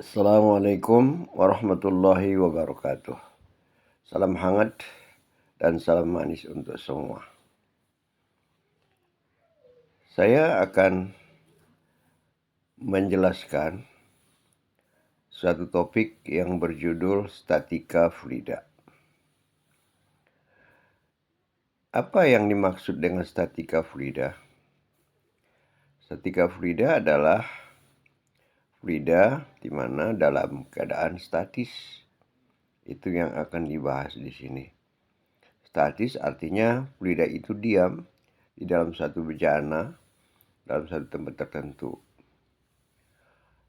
Assalamualaikum warahmatullahi wabarakatuh. Salam hangat dan salam manis untuk semua. Saya akan menjelaskan suatu topik yang berjudul statika fluida. Apa yang dimaksud dengan statika fluida? Statika fluida adalah fluida di mana dalam keadaan statis. Itu yang akan dibahas di sini. Statis artinya fluida itu diam di dalam satu bejana, dalam satu tempat tertentu.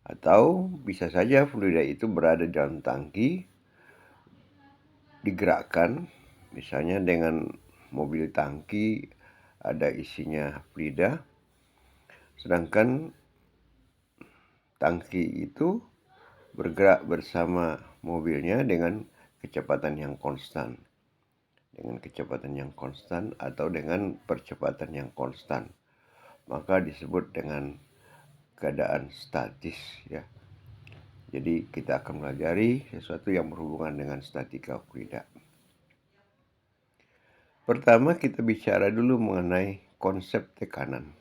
Atau bisa saja fluida itu berada dalam tangki, digerakkan, misalnya dengan mobil tangki ada isinya fluida, sedangkan tangki itu bergerak bersama mobilnya dengan kecepatan yang konstan. Dengan kecepatan yang konstan atau dengan percepatan yang konstan. Maka disebut dengan keadaan statis ya. Jadi kita akan pelajari sesuatu yang berhubungan dengan statika fluida. Pertama kita bicara dulu mengenai konsep tekanan.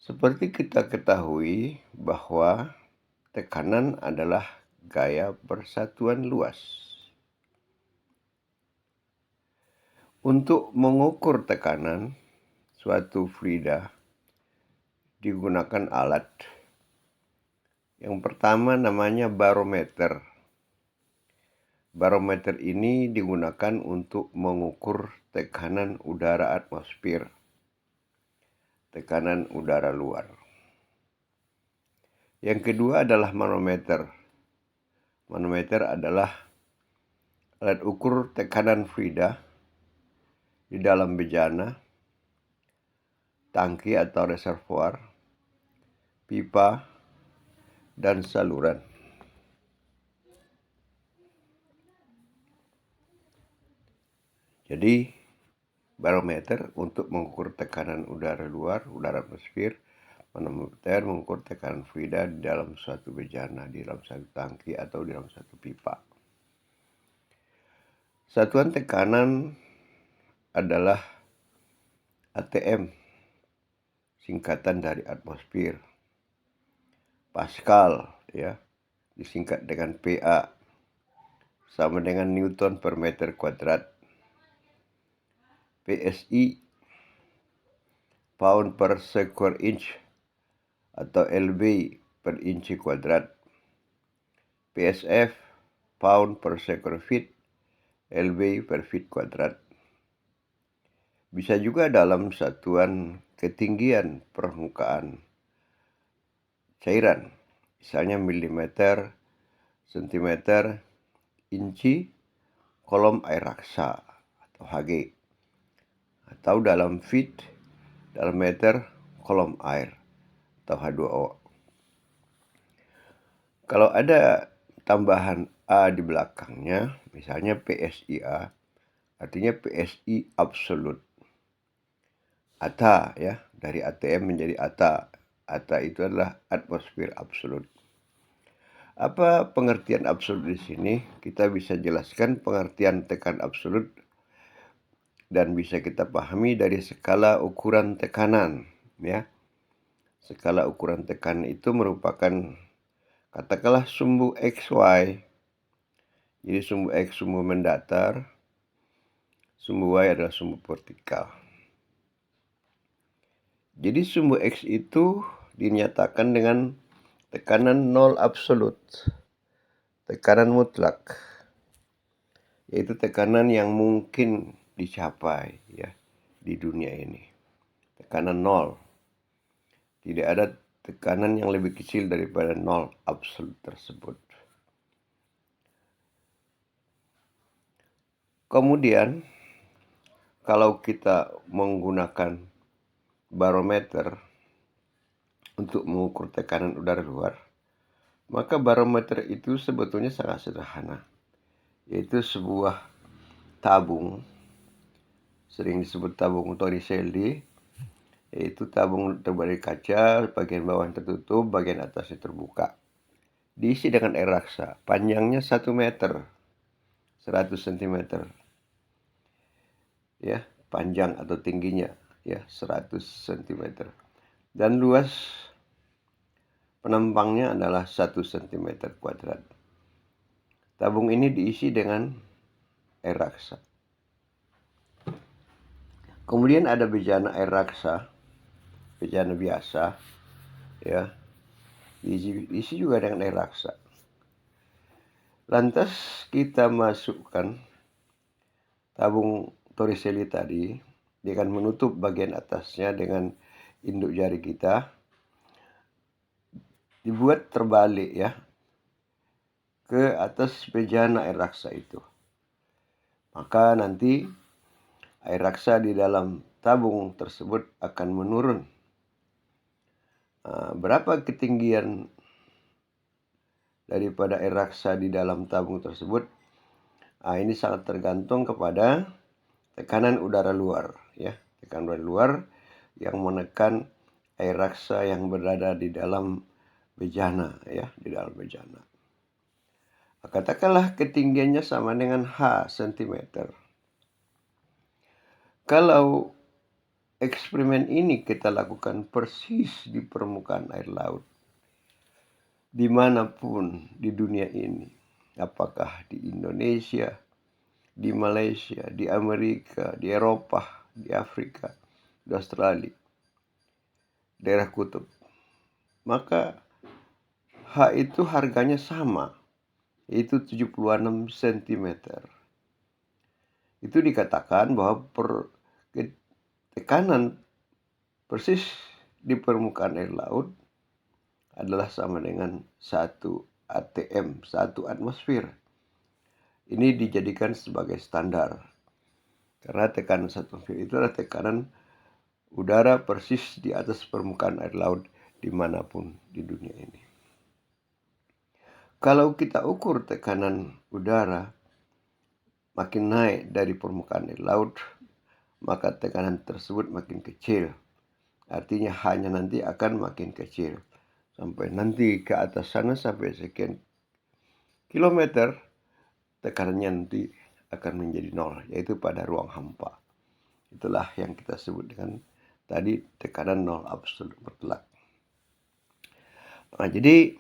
Seperti kita ketahui bahwa tekanan adalah gaya persatuan luas. Untuk mengukur tekanan suatu fluida digunakan alat. Yang pertama namanya barometer. Barometer ini digunakan untuk mengukur tekanan udara atmosfer, tekanan udara luar. Yang kedua adalah manometer. Manometer adalah alat ukur tekanan fluida di dalam bejana, tangki atau reservoir, pipa, dan saluran. Jadi, barometer untuk mengukur tekanan udara luar, udara atmosfer, manometer mengukur tekanan fluida di dalam suatu bejana, di dalam satu tangki atau di dalam satu pipa. Satuan tekanan adalah ATM, singkatan dari atmosfer. Pascal ya, disingkat dengan PA, sama dengan Newton per meter kuadrat. PSI, pound per square inch atau LB per inci kuadrat. PSF, pound per square feet, LB per feet kuadrat. Bisa juga dalam satuan ketinggian permukaan cairan, misalnya milimeter, sentimeter, inci, kolom air raksa atau Hg. Atau dalam feet, dalam meter, kolom air atau H2O. Kalau ada tambahan A di belakangnya, misalnya PSIA, artinya PSI absolut. ATA ya, dari ATM menjadi ATA. ATA itu adalah atmosfer absolut. Apa pengertian absolut di sini? Kita bisa jelaskan pengertian tekan absolut dan bisa kita pahami dari skala ukuran tekanan ya. Skala ukuran tekanan itu merupakan katakanlah sumbu XY. Jadi sumbu X sumbu mendatar, sumbu Y adalah sumbu vertikal. Jadi sumbu X itu dinyatakan dengan tekanan nol absolut, tekanan mutlak, yaitu tekanan yang mungkin dicapai ya di dunia ini. Tekanan nol. Tidak ada tekanan yang lebih kecil daripada nol absolut tersebut. Kemudian kalau kita menggunakan barometer untuk mengukur tekanan udara luar, maka barometer itu sebetulnya sangat sederhana, yaitu sebuah tabung, sering disebut tabung Torricelli, yaitu tabung terbuat dari kaca, bagian bawah tertutup, bagian atasnya terbuka. Diisi dengan air raksa, panjangnya 1 meter, 100 cm. Ya, panjang atau tingginya ya 100 cm. Dan luas penampangnya adalah 1 cm kuadrat. Tabung ini diisi dengan air raksa. Kemudian ada bejana air raksa, bejana biasa, ya, diisi juga dengan air raksa. Lantas kita masukkan tabung Torricelli tadi, dia akan menutup bagian atasnya dengan induk jari kita, dibuat terbalik ya ke atas bejana air raksa itu. Maka nanti air raksa di dalam tabung tersebut akan menurun. Berapa ketinggian daripada air raksa di dalam tabung tersebut? Ini sangat tergantung kepada tekanan udara luar, ya, tekanan udara luar yang menekan air raksa yang berada di dalam bejana, ya, di dalam bejana. Katakanlah ketinggiannya sama dengan H cm. Kalau eksperimen ini kita lakukan persis di permukaan air laut, dimanapun di dunia ini, apakah di Indonesia, di Malaysia, di Amerika, di Eropa, di Afrika, di Australia, daerah kutub, maka H itu harganya sama, yaitu 76 cm. Itu dikatakan bahwa tekanan persis di permukaan air laut adalah sama dengan 1 atm, 1 atmosfer. Ini dijadikan sebagai standar. Karena tekanan 1 atmosfer itu adalah tekanan udara persis di atas permukaan air laut dimanapun di dunia ini. Kalau kita ukur tekanan udara makin naik dari permukaan air laut, maka tekanan tersebut makin kecil. Artinya hanya nanti akan makin kecil. Sampai nanti ke atas sana sampai sekian kilometer, tekanannya nanti akan menjadi nol, yaitu pada ruang hampa. Itulah yang kita sebut dengan tadi tekanan nol absolut mutlak. Jadi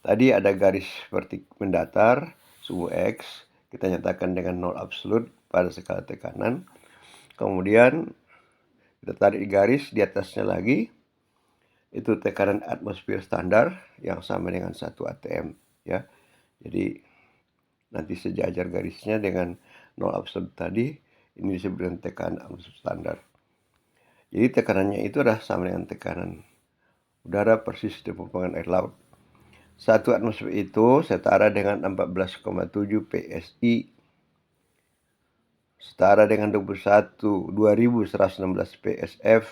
tadi ada garis vertik mendatar, suhu X, kita nyatakan dengan nol absolut pada skala tekanan. Kemudian kita tarik garis di atasnya lagi, itu tekanan atmosfer standar yang sama dengan 1 atm, ya. Jadi nanti sejajar garisnya dengan nol absolut tadi, ini disebut dengan tekanan atmosfer standar. Jadi tekanannya itu adalah sama dengan tekanan udara persis di permukaan air laut. 1 atmosfer itu setara dengan 14,7 PSI, setara dengan 21.116 PSF,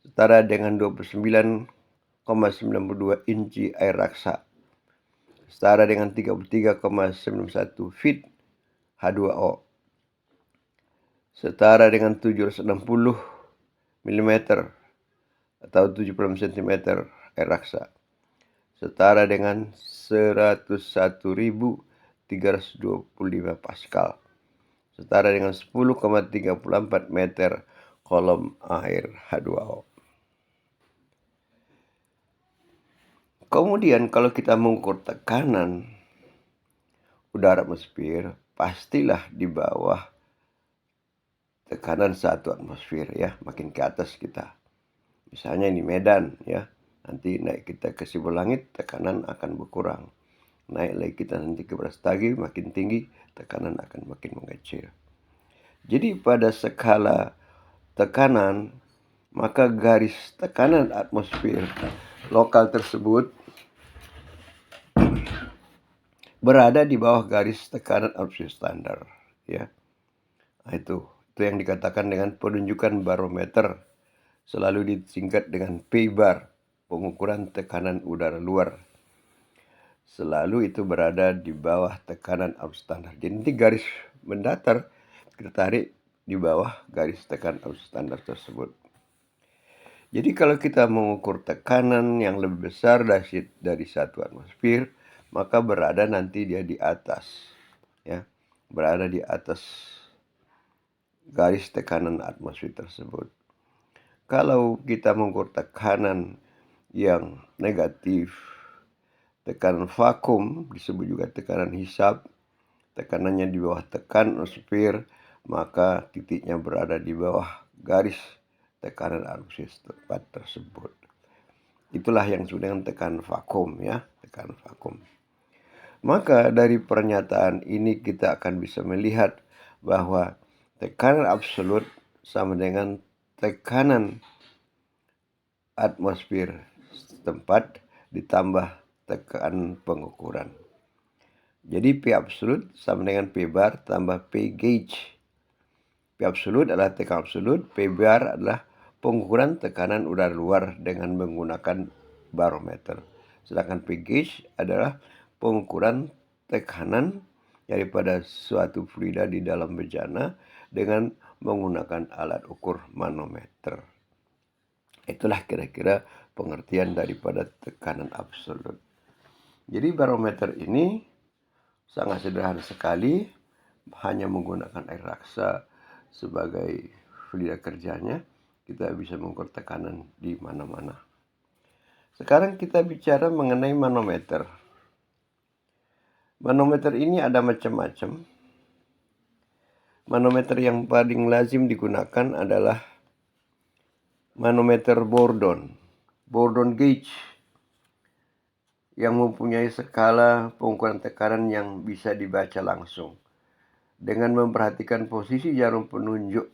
setara dengan 29,92 inci air raksa, setara dengan 33,91 feet H2O, setara dengan 760 mm atau 76 cm air raksa, setara dengan 101.325 Pascal, setara dengan 10,34 meter kolom air H2O. Kemudian kalau kita mengukur tekanan udara atmosfer, pastilah di bawah tekanan 1 atmosfer, ya, makin ke atas kita. Misalnya ini Medan, ya, nanti naik kita ke Sibolangit, tekanan akan berkurang. Naik lagi kita nanti ke Brastagi, makin tinggi, tekanan akan makin mengecil. Jadi pada skala tekanan, maka garis tekanan atmosfer lokal tersebut berada di bawah garis tekanan atmosfer standar, ya. Itu yang dikatakan dengan penunjukan barometer, selalu disingkat dengan P-bar, pengukuran tekanan udara luar. Selalu itu berada di bawah tekanan atmosfer standar. Jadi nanti garis mendatar kita tarik di bawah garis tekanan atmosfer standar tersebut. Jadi kalau kita mengukur tekanan yang lebih besar dari 1 atmosfer, maka berada nanti dia di atas, ya, berada di atas garis tekanan atmosfer tersebut. Kalau kita mengukur tekanan yang negatif, tekanan vakum disebut juga tekanan hisap, tekanannya di bawah tekanan atmosfer, maka titiknya berada di bawah garis tekanan atmosfer tempat tersebut. Itulah yang disebut dengan tekanan vakum, ya, tekanan vakum. Maka dari pernyataan ini kita akan bisa melihat bahwa tekanan absolut sama dengan tekanan atmosfer setempat ditambah tekanan pengukuran. Jadi P absolut sama dengan P bar tambah P gauge. P absolut adalah tekanan absolut, P bar adalah pengukuran tekanan udara luar dengan menggunakan barometer. Sedangkan P gauge adalah pengukuran tekanan daripada suatu fluida di dalam bejana dengan menggunakan alat ukur manometer. Itulah kira-kira pengertian daripada tekanan absolut. Jadi barometer ini sangat sederhana sekali, hanya menggunakan air raksa sebagai fluida kerjanya, kita bisa mengukur tekanan di mana-mana. Sekarang kita bicara mengenai manometer. Manometer ini ada macam-macam. Manometer yang paling lazim digunakan adalah manometer Bourdon gauge, yang mempunyai skala pengukuran tekanan yang bisa dibaca langsung dengan memperhatikan posisi jarum penunjuk.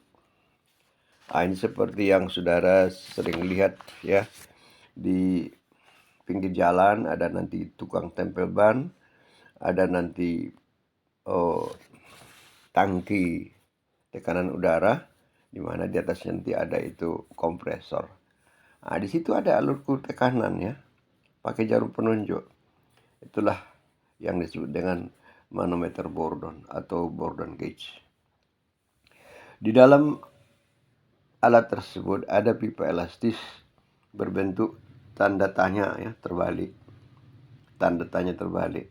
Ini seperti yang saudara sering lihat, ya, di pinggir jalan ada nanti tukang tempel ban, ada nanti tangki tekanan udara, di mana di atas nanti ada itu kompresor. Di situ ada alat ukur tekanan, ya, pakai jarum penunjuk. Itulah yang disebut dengan manometer Bourdon atau Bourdon gauge. Di dalam alat tersebut ada pipa elastis berbentuk tanda tanya, ya, terbalik. Tanda tanya terbalik.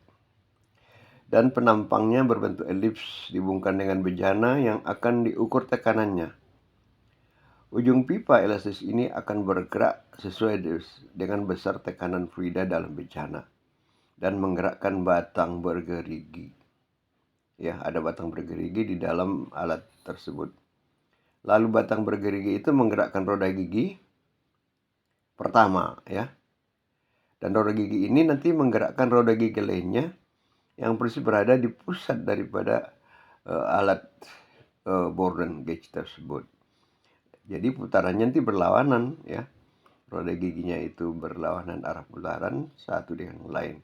Dan penampangnya berbentuk elips dihubungkan dengan bejana yang akan diukur tekanannya. Ujung pipa elastis ini akan bergerak sesuai dengan besar tekanan fluida dalam bejana dan menggerakkan batang bergerigi. Ya, ada batang bergerigi di dalam alat tersebut. Lalu batang bergerigi itu menggerakkan roda gigi pertama, ya. Dan roda gigi ini nanti menggerakkan roda gigi lainnya yang persis berada di pusat daripada alat Bourdon gauge tersebut. Jadi putarannya nanti berlawanan, ya. Roda giginya itu berlawanan arah putaran satu dengan yang lain.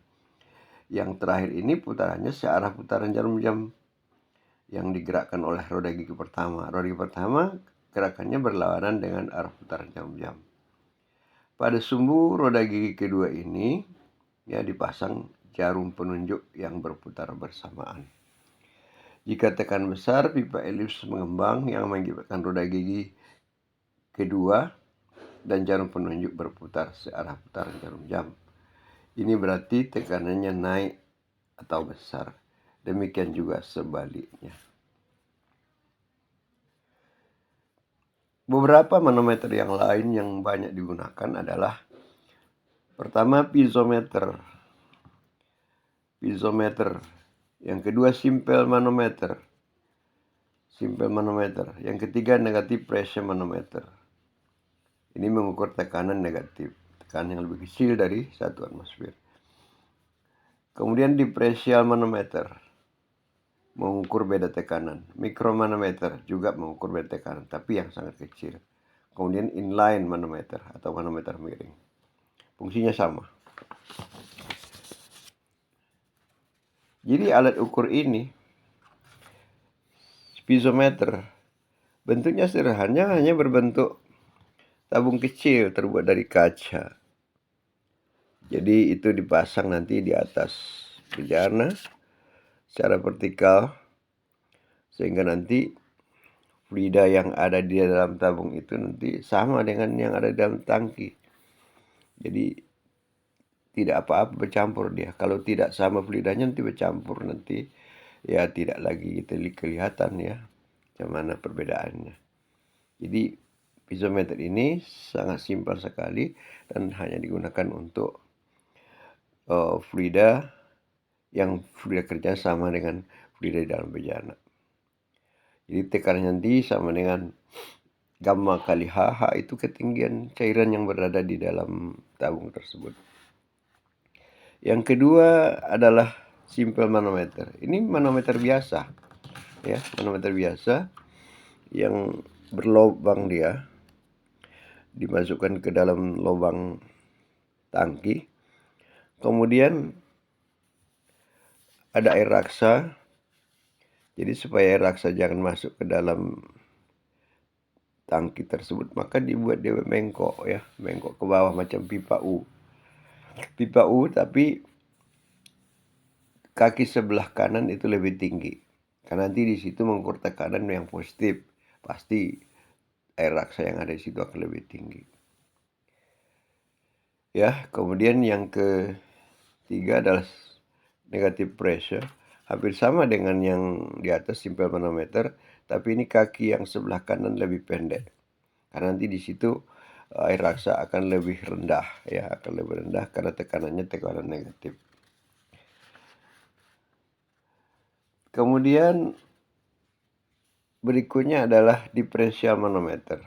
Yang terakhir ini putarannya searah putaran jarum jam yang digerakkan oleh roda gigi pertama. Roda gigi pertama gerakannya berlawanan dengan arah putaran jarum jam. Pada sumbu roda gigi kedua ini, ya, dipasang jarum penunjuk yang berputar bersamaan. Jika tekanan besar, pipa elips mengembang yang mengakibatkan roda gigi kedua dan jarum penunjuk berputar searah putaran jarum jam. Ini berarti tekanannya naik atau besar. Demikian juga sebaliknya. Beberapa manometer yang lain yang banyak digunakan adalah pertama piezometer. Yang kedua simple manometer. Yang ketiga negative pressure manometer. Ini mengukur tekanan negatif, tekanan yang lebih kecil dari 1 atmosfer. Kemudian differential manometer, mengukur beda tekanan. Micromanometer juga mengukur beda tekanan, tapi yang sangat kecil. Kemudian inline manometer atau manometer miring. Fungsinya sama. Jadi alat ukur ini, piezometer, bentuknya sederhana, hanya berbentuk tabung kecil terbuat dari kaca. Jadi itu dipasang nanti di atas bejana secara vertikal, sehingga nanti fluida yang ada di dalam tabung itu nanti sama dengan yang ada di dalam tangki. Jadi tidak apa-apa bercampur dia. Kalau tidak sama fluidanya nanti bercampur, nanti ya tidak lagi kelihatan ya bagaimana perbedaannya. Jadi piezometer ini sangat simpel sekali dan hanya digunakan untuk fluida yang fluida kerja sama dengan fluida di dalam bejana. Jadi tekanan nanti sama dengan gamma kali HH, itu ketinggian cairan yang berada di dalam tabung tersebut. Yang kedua adalah simple manometer. Ini manometer biasa, ya, manometer biasa yang berlubang dia, dimasukkan ke dalam lubang tangki. Kemudian ada air raksa. Jadi supaya air raksa jangan masuk ke dalam tangki tersebut, maka dibuat dia mengkok ya, mengkok ke bawah macam pipa U. Pipa U tapi kaki sebelah kanan itu lebih tinggi. Karena nanti di situ mengukur tekanan yang positif. Pasti air raksa yang ada di situ akan lebih tinggi. Ya, kemudian yang ketiga adalah negative pressure. Hampir sama dengan yang di atas simple manometer, tapi ini kaki yang sebelah kanan lebih pendek. Karena nanti di situ air raksa akan lebih rendah ya, akan lebih rendah karena tekanannya tekanan negatif. Kemudian berikutnya adalah diferensial manometer.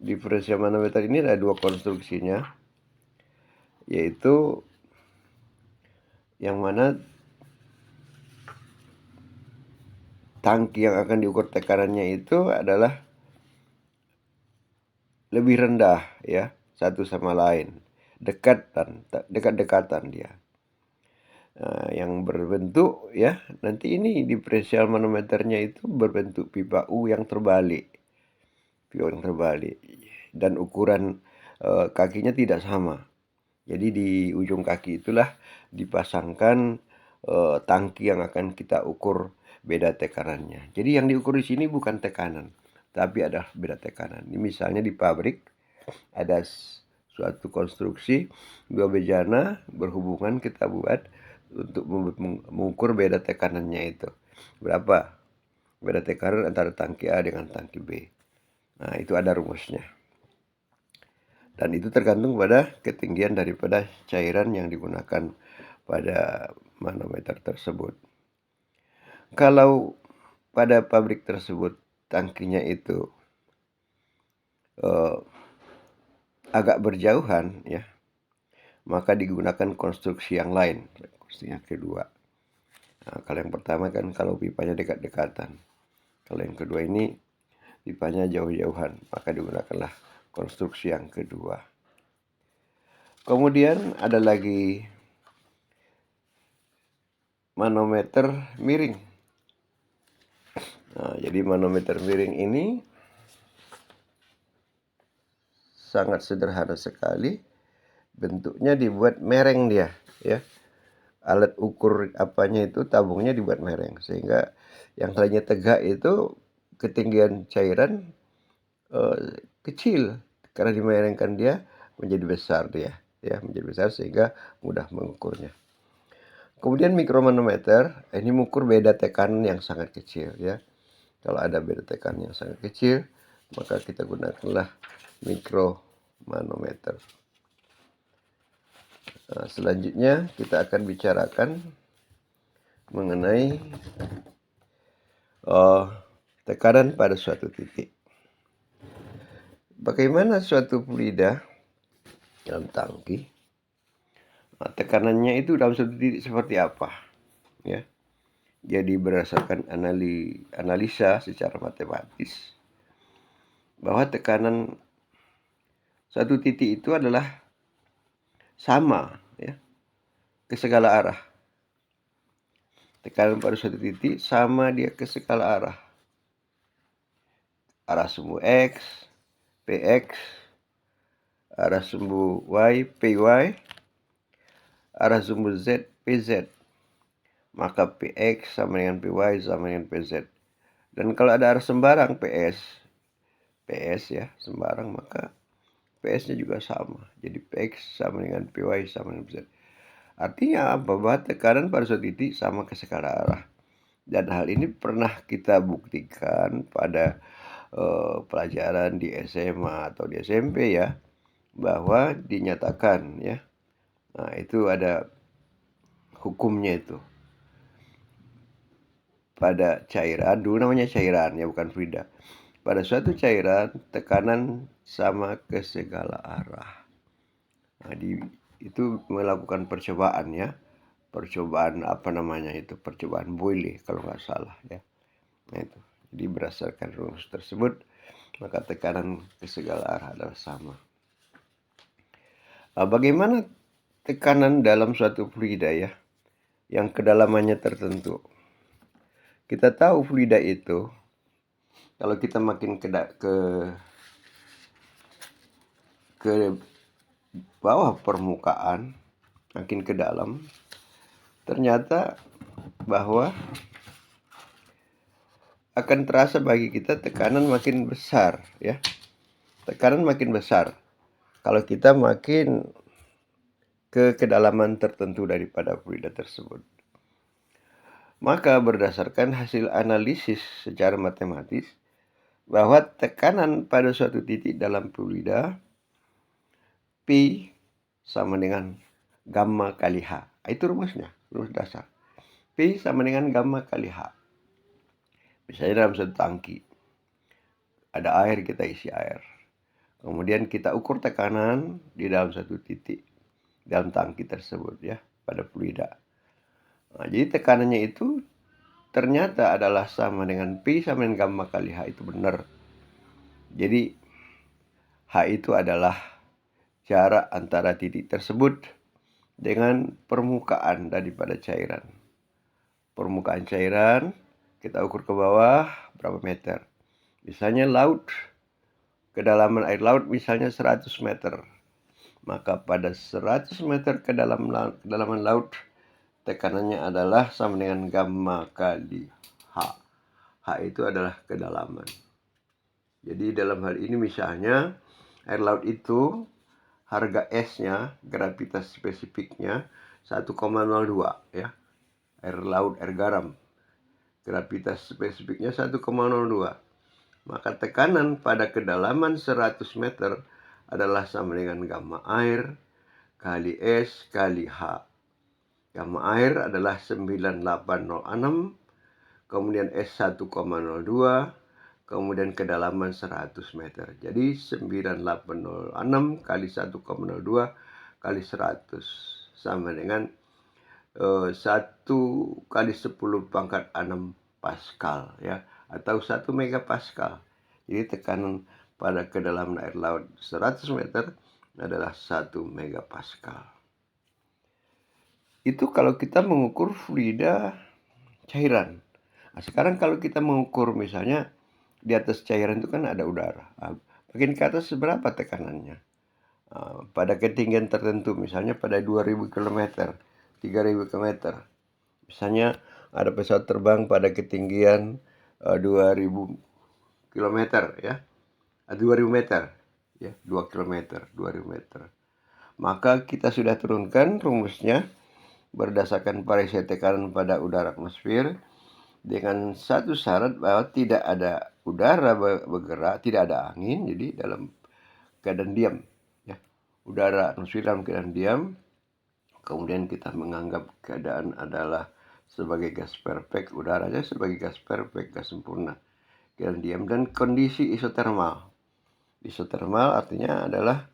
Diferensial manometer ini ada dua konstruksinya, yaitu yang mana tangki yang akan diukur tekanannya itu adalah lebih rendah ya, satu sama lain, dekat-dekatan dia. Nah, yang berbentuk ya, nanti ini diferensial manometernya itu berbentuk pipa U yang terbalik. Pipa yang terbalik. Dan ukuran kakinya tidak sama. Jadi di ujung kaki itulah dipasangkan tangki yang akan kita ukur beda tekanannya. Jadi yang diukur di sini bukan tekanan, tapi ada beda tekanan. Ini misalnya di pabrik ada suatu konstruksi dua bejana berhubungan, kita buat untuk mengukur beda tekanannya itu. Berapa beda tekanan antara tangki A dengan tangki B. Nah, itu ada rumusnya. Dan itu tergantung pada ketinggian daripada cairan yang digunakan pada manometer tersebut. Kalau pada pabrik tersebut tangkinya itu agak berjauhan ya, maka digunakan konstruksi yang lain, konstruksi yang kedua. Nah, kalau yang pertama kan kalau pipanya dekat-dekatan. Kalau yang kedua ini pipanya jauh-jauhan, maka digunakanlah konstruksi yang kedua. Kemudian ada lagi manometer miring. Nah, jadi manometer miring ini sangat sederhana sekali. Bentuknya dibuat mereng dia, ya. Alat ukur apanya itu, tabungnya dibuat mereng, sehingga yang tadinya tegak itu ketinggian cairan kecil karena dimerengkan dia menjadi besar dia, ya, menjadi besar sehingga mudah mengukurnya. Kemudian mikromanometer ini mengukur beda tekanan yang sangat kecil ya. Kalau ada beda tekanan yang sangat kecil, maka kita gunakanlah mikromanometer. Nah, selanjutnya kita akan bicarakan mengenai tekanan pada suatu titik. Bagaimana suatu fluida dalam tangki? Nah, tekanannya itu dalam suatu titik seperti apa? Ya. Jadi berdasarkan analisa secara matematis bahwa tekanan satu titik itu adalah sama ya, ke segala arah. Tekanan pada suatu titik sama dia ke segala arah. Arah sumbu X, PX, arah sumbu Y, PY, arah sumbu Z, PZ. Maka PX sama dengan PY sama dengan PZ. Dan kalau ada arah sembarang PS ya, sembarang, maka PS-nya juga sama. Jadi PX sama dengan PY sama dengan PZ. Artinya apa? Bahwa tekanan pada suatu titik sama ke skala arah. Dan hal ini pernah kita buktikan pada pelajaran di SMA atau di SMP ya, bahwa dinyatakan ya. Nah, itu ada hukumnya itu. Pada cairan, dulu namanya cairan ya, bukan fluida. Pada suatu cairan, tekanan sama ke segala arah. Nah, itu melakukan percobaan ya. Percobaan apa namanya itu? Percobaan Boyle kalau nggak salah ya. Nah itu. Jadi berdasarkan rumus tersebut, maka tekanan ke segala arah adalah sama. Nah, bagaimana tekanan dalam suatu fluida ya, yang kedalamannya tertentu? Kita tahu fluida itu, kalau kita makin ke bawah permukaan, makin ke dalam, ternyata bahwa akan terasa bagi kita tekanan makin besar ya. Tekanan makin besar kalau kita makin ke kedalaman tertentu daripada fluida tersebut. Maka berdasarkan hasil analisis secara matematis, bahwa tekanan pada suatu titik dalam fluida P sama dengan gamma kali H. Itu rumusnya, rumus dasar. P sama dengan gamma kali H. Misalnya dalam satu tangki, ada air, kita isi air. Kemudian kita ukur tekanan di dalam satu titik dalam tangki tersebut ya, pada fluida. Nah, jadi tekanannya itu ternyata adalah sama dengan P sama dengan gamma kali H. Itu benar. Jadi H itu adalah jarak antara titik tersebut dengan permukaan daripada cairan. Permukaan cairan kita ukur ke bawah berapa meter. Misalnya laut, kedalaman air laut misalnya 100 meter. Maka pada 100 meter kedalaman laut, tekanannya adalah sama dengan gamma kali H. H itu adalah kedalaman. Jadi dalam hal ini misalnya air laut itu harga S-nya, gravitas spesifiknya 1,02 ya. Air laut, air garam. Gravitas spesifiknya 1,02. Maka tekanan pada kedalaman 100 meter adalah sama dengan gamma air kali S kali H. Gamma air adalah 9806, kemudian S 1,02, kemudian kedalaman 100 meter. Jadi 9806 kali 1,02 kali 100 sama dengan 1 kali 10 pangkat 6 Pascal ya, atau 1 megapascal. Jadi tekanan pada kedalaman air laut 100 meter adalah 1 megapascal. Itu kalau kita mengukur fluida cairan. Nah, sekarang kalau kita mengukur misalnya di atas cairan itu kan ada udara. Makin ke atas seberapa tekanannya? Pada ketinggian tertentu, misalnya pada 2000 km, 3000 km. Misalnya ada pesawat terbang pada ketinggian 2000 km ya. 2000 meter ya, 2 km, 2000 meter. Maka kita sudah turunkan rumusnya berdasarkan variasi tekanan pada udara atmosfer dengan satu syarat bahwa tidak ada udara bergerak, tidak ada angin, jadi dalam keadaan diam ya. Udara atmosfer dalam keadaan diam. Kemudian kita menganggap keadaan adalah sebagai gas perfect, udaranya sebagai gas perfect, gas sempurna, keadaan diam, dan kondisi isotermal. Isotermal artinya adalah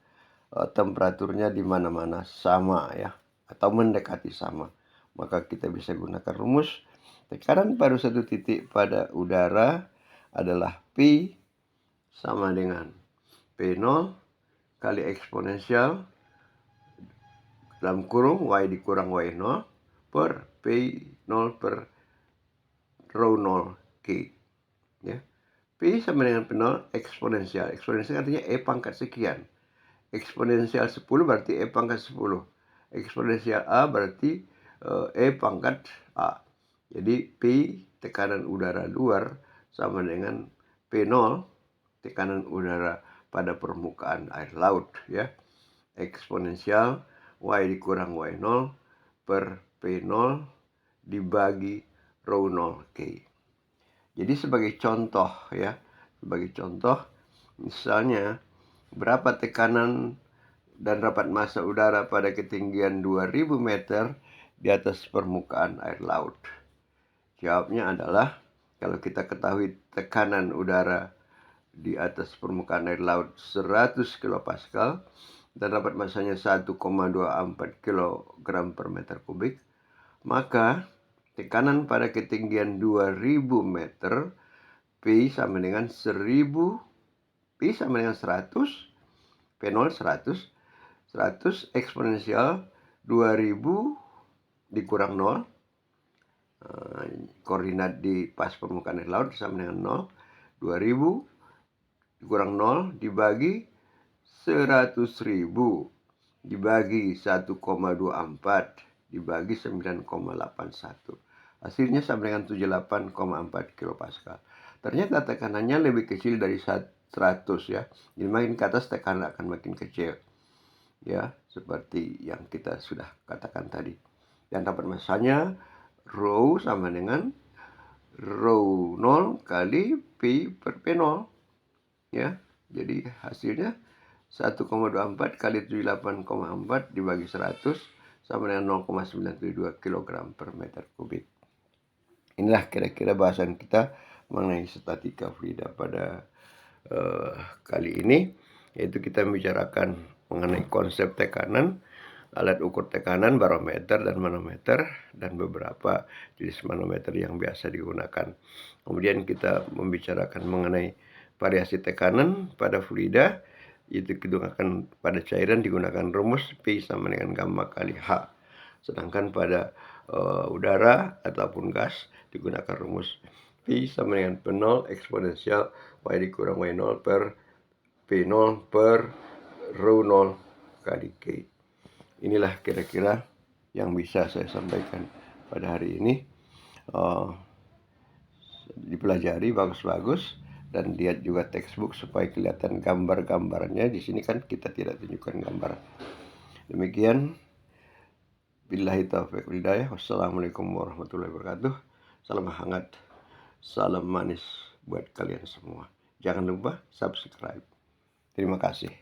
temperaturnya di mana-mana sama ya, atau mendekati sama. Maka kita bisa gunakan rumus tekanan pada satu titik pada udara adalah P sama dengan P0 kali eksponensial dalam kurung Y dikurang Y0 per P0 per rho 0 K ya. P sama dengan P0 eksponensial. Eksponensial artinya E pangkat sekian. Eksponensial 10 berarti E pangkat 10. Eksponensial A berarti E pangkat A. Jadi P tekanan udara luar sama dengan P0, tekanan udara pada permukaan air laut, ya. Eksponensial Y dikurang Y0 per P0 dibagi rho 0 K. Jadi sebagai contoh, ya, misalnya berapa tekanan dan rapat massa udara pada ketinggian 2000 meter di atas permukaan air laut. Jawabnya adalah, kalau kita ketahui tekanan udara di atas permukaan air laut 100 kilopascal dan rapat massanya 1,24 kg per meter kubik, maka tekanan pada ketinggian 2000 meter P sama dengan 1000, P sama dengan 100, P0 100 eksponensial 2000 dikurang 0, koordinat di pas permukaan air laut sama dengan 0, 2000 dikurang 0 dibagi 100.000 dibagi 1,24 dibagi 9,81. Hasilnya sama dengan 78,4 kilopascal. Ternyata tekanannya lebih kecil dari 100, ya. Jadi makin ke atas tekanan akan makin kecil, ya, seperti yang kita sudah katakan tadi. Dan dapat massanya rho sama dengan rho 0 kali P per P0, ya. Jadi hasilnya 1,24 kali 78,4 dibagi 100 sama dengan 0,972 kg per meter kubik. Inilah kira-kira bahasan kita mengenai statika fluida pada kali ini, yaitu kita membicarakan mengenai konsep tekanan, alat ukur tekanan, barometer dan manometer, dan beberapa jenis manometer yang biasa digunakan. Kemudian kita membicarakan mengenai variasi tekanan pada fluida, yaitu digunakan pada cairan digunakan rumus P sama dengan gamma kali H. Sedangkan pada udara ataupun gas digunakan rumus P sama dengan P0 eksponensial Y dikurang Y0 per P0 per rho 0 kali K. Inilah kira-kira yang bisa saya sampaikan pada hari ini. Dipelajari bagus-bagus dan lihat juga textbook supaya kelihatan gambar-gambarnya. Di sini kan kita tidak tunjukkan gambar. Demikian. Billahi taufiq wal hidayah. Wassalamualaikum warahmatullahi wabarakatuh. Salam hangat, salam manis buat kalian semua. Jangan lupa subscribe. Terima kasih.